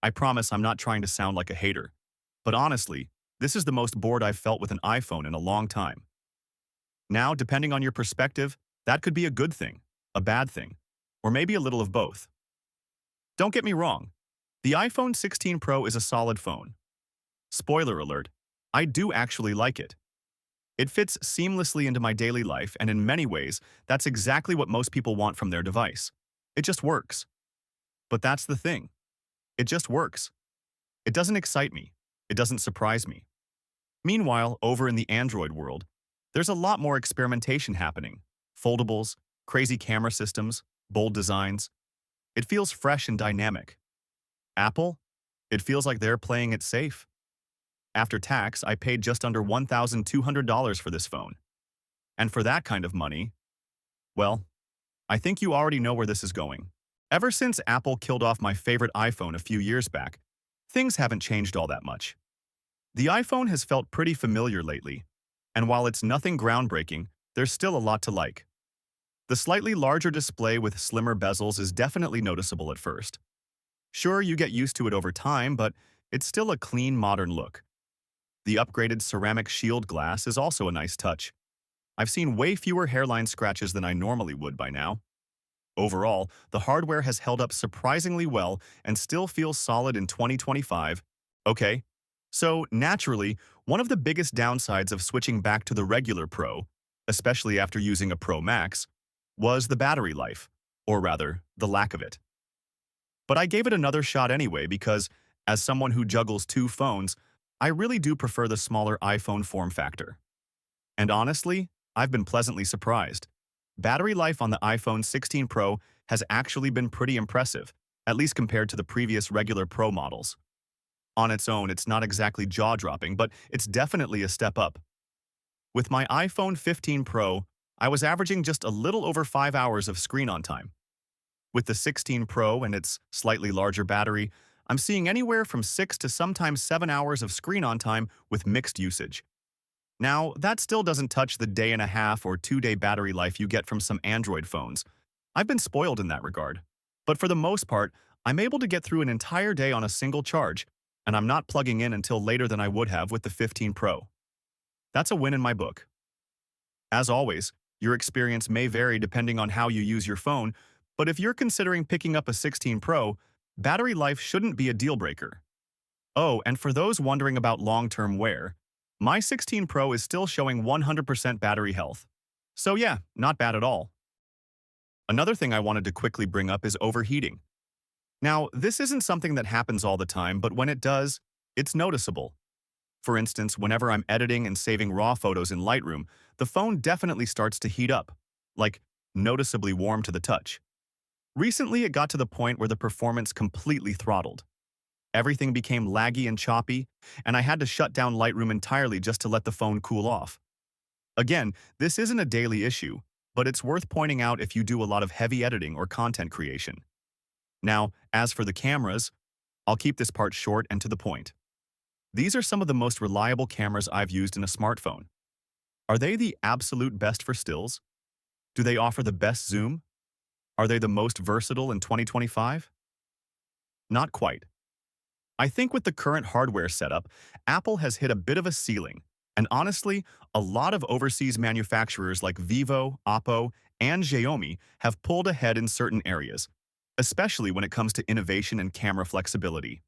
I promise I'm not trying to sound like a hater. But honestly, this is the most bored I've felt with an iPhone in a long time. Now, depending on your perspective, that could be a good thing, a bad thing, or maybe a little of both. Don't get me wrong, the iPhone 16 Pro is a solid phone. Spoiler alert, I do actually like it. It fits seamlessly into my daily life, and in many ways, that's exactly what most people want from their device. It just works. But that's the thing. It just works. It doesn't excite me. It doesn't surprise me. Meanwhile, over in the Android world, there's a lot more experimentation happening. Foldables, crazy camera systems, bold designs. It feels fresh and dynamic. Apple? It feels like they're playing it safe. After tax, I paid just under $1,200 for this phone. And for that kind of money, well, I think you already know where this is going. Ever since Apple killed off my favorite iPhone a few years back, things haven't changed all that much. The iPhone has felt pretty familiar lately, and while it's nothing groundbreaking, there's still a lot to like. The slightly larger display with slimmer bezels is definitely noticeable at first. Sure, you get used to it over time, but it's still a clean, modern look. The upgraded ceramic shield glass is also a nice touch. I've seen way fewer hairline scratches than I normally would by now. Overall, the hardware has held up surprisingly well and still feels solid in 2025. Okay, so naturally, one of the biggest downsides of switching back to the regular Pro, especially after using a Pro Max, was the battery life, or rather, the lack of it. But I gave it another shot anyway because, as someone who juggles two phones, I really do prefer the smaller iPhone form factor. And honestly, I've been pleasantly surprised. Battery life on the iPhone 16 Pro has actually been pretty impressive, at least compared to the previous regular Pro models. On its own, it's not exactly jaw-dropping, but it's definitely a step up. With my iPhone 15 Pro, I was averaging just a little over 5 hours of screen-on time. With the 16 Pro and its slightly larger battery, I'm seeing anywhere from 6 to sometimes 7 hours of screen-on time with mixed usage. Now, that still doesn't touch the day-and-a-half or 2-day battery life you get from some Android phones. I've been spoiled in that regard. But for the most part, I'm able to get through an entire day on a single charge, and I'm not plugging in until later than I would have with the 15 Pro. That's a win in my book. As always, your experience may vary depending on how you use your phone, but if you're considering picking up a 16 Pro, battery life shouldn't be a deal breaker. Oh, and for those wondering about long-term wear, my 16 Pro is still showing 100% battery health. So yeah, not bad at all. Another thing I wanted to quickly bring up is overheating. Now, this isn't something that happens all the time, but when it does, it's noticeable. For instance, whenever I'm editing and saving raw photos in Lightroom, the phone definitely starts to heat up, like noticeably warm to the touch. Recently, it got to the point where the performance completely throttled. Everything became laggy and choppy, and I had to shut down Lightroom entirely just to let the phone cool off. Again, this isn't a daily issue, but it's worth pointing out if you do a lot of heavy editing or content creation. Now, as for the cameras, I'll keep this part short and to the point. These are some of the most reliable cameras I've used in a smartphone. Are they the absolute best for stills? Do they offer the best zoom? Are they the most versatile in 2025? Not quite. I think with the current hardware setup, Apple has hit a bit of a ceiling, and honestly, a lot of overseas manufacturers like Vivo, Oppo, and Xiaomi have pulled ahead in certain areas, especially when it comes to innovation and camera flexibility.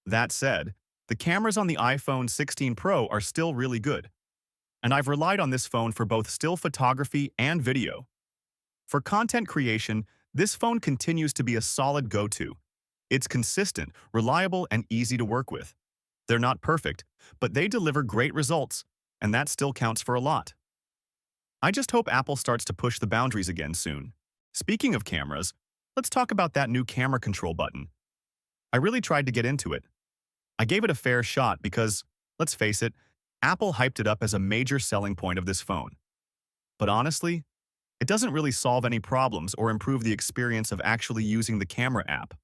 That said, the cameras on the iPhone 16 Pro are still really good, and I've relied on this phone for both still photography and video. For content creation, this phone continues to be a solid go-to. It's consistent, reliable, and easy to work with. They're not perfect, but they deliver great results, and that still counts for a lot. I just hope Apple starts to push the boundaries again soon. Speaking of cameras, let's talk about that new camera control button. I really tried to get into it. I gave it a fair shot because, let's face it, Apple hyped it up as a major selling point of this phone. But honestly, it doesn't really solve any problems or improve the experience of actually using the camera app.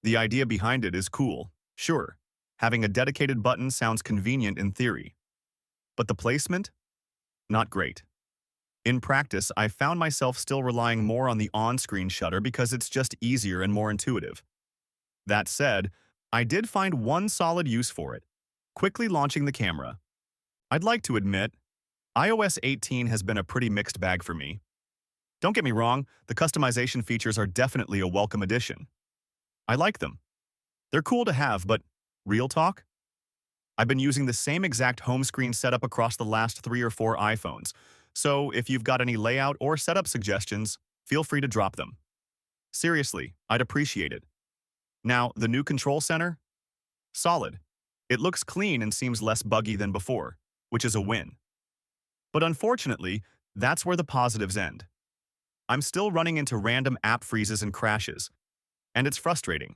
The idea behind it is cool, sure. Having a dedicated button sounds convenient in theory. But the placement? Not great. In practice, I found myself still relying more on the on-screen shutter because it's just easier and more intuitive. That said, I did find one solid use for it, quickly launching the camera. I'd like to admit, iOS 18 has been a pretty mixed bag for me. Don't get me wrong, the customization features are definitely a welcome addition. I like them. They're cool to have, but real talk? I've been using the same exact home screen setup across the last 3 or 4 iPhones, so if you've got any layout or setup suggestions, feel free to drop them. Seriously, I'd appreciate it. Now, the new control center? Solid. It looks clean and seems less buggy than before, which is a win. But unfortunately, that's where the positives end. I'm still running into random app freezes and crashes, and it's frustrating.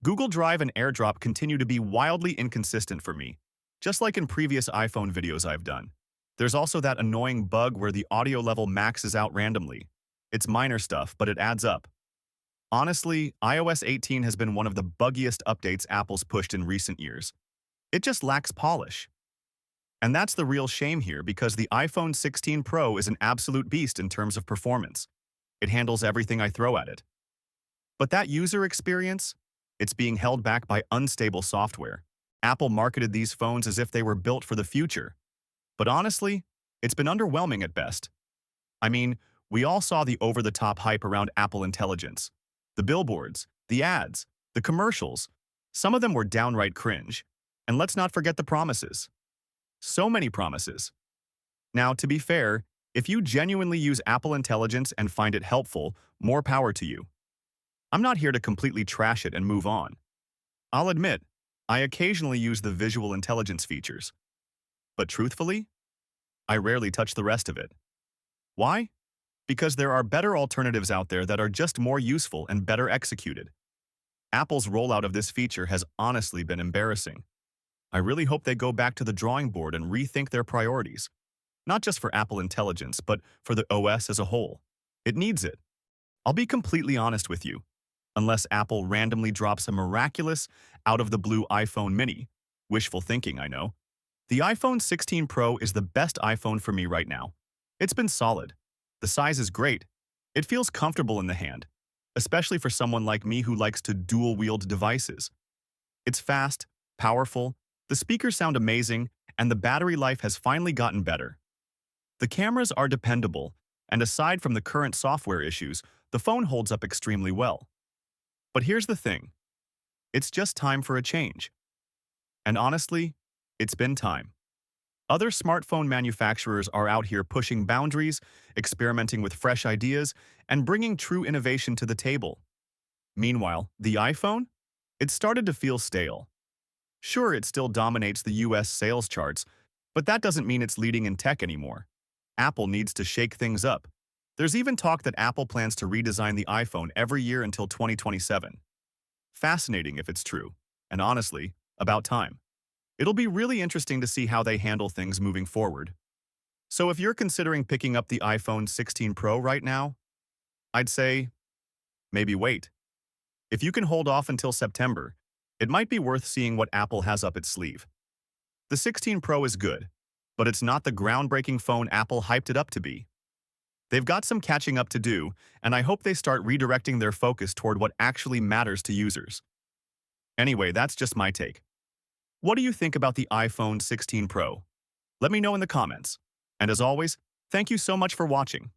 Google Drive and AirDrop continue to be wildly inconsistent for me, just like in previous iPhone videos I've done. There's also that annoying bug where the audio level maxes out randomly. It's minor stuff, but it adds up. Honestly, iOS 18 has been one of the buggiest updates Apple's pushed in recent years. It just lacks polish. And that's the real shame here because the iPhone 16 Pro is an absolute beast in terms of performance. It handles everything I throw at it. But that user experience? It's being held back by unstable software. Apple marketed these phones as if they were built for the future. But honestly, it's been underwhelming at best. I mean, we all saw the over-the-top hype around Apple Intelligence. The billboards, the ads, the commercials. Some of them were downright cringe. And let's not forget the promises. So many promises. Now, to be fair, if you genuinely use Apple Intelligence and find it helpful, more power to you. I'm not here to completely trash it and move on. I'll admit, I occasionally use the visual intelligence features. But truthfully, I rarely touch the rest of it. Why? Because there are better alternatives out there that are just more useful and better executed. Apple's rollout of this feature has honestly been embarrassing. I really hope they go back to the drawing board and rethink their priorities. Not just for Apple Intelligence, but for the OS as a whole. It needs it. I'll be completely honest with you. Unless Apple randomly drops a miraculous, out-of-the-blue iPhone mini. Wishful thinking, I know. The iPhone 16 Pro is the best iPhone for me right now. It's been solid. The size is great. It feels comfortable in the hand, especially for someone like me who likes to dual-wield devices. It's fast, powerful, the speakers sound amazing, and the battery life has finally gotten better. The cameras are dependable, and aside from the current software issues, the phone holds up extremely well. But here's the thing. It's just time for a change. And honestly, it's been time. Other smartphone manufacturers are out here pushing boundaries, experimenting with fresh ideas, and bringing true innovation to the table. Meanwhile, the iPhone? It started to feel stale. Sure, it still dominates the US sales charts, but that doesn't mean it's leading in tech anymore. Apple needs to shake things up. There's even talk that Apple plans to redesign the iPhone every year until 2027. Fascinating if it's true, and honestly, about time. It'll be really interesting to see how they handle things moving forward. So if you're considering picking up the iPhone 16 Pro right now, I'd say, maybe wait. If you can hold off until September, it might be worth seeing what Apple has up its sleeve. The 16 Pro is good, but it's not the groundbreaking phone Apple hyped it up to be. They've got some catching up to do, and I hope they start redirecting their focus toward what actually matters to users. Anyway, that's just my take. What do you think about the iPhone 16 Pro? Let me know in the comments. And as always, thank you so much for watching.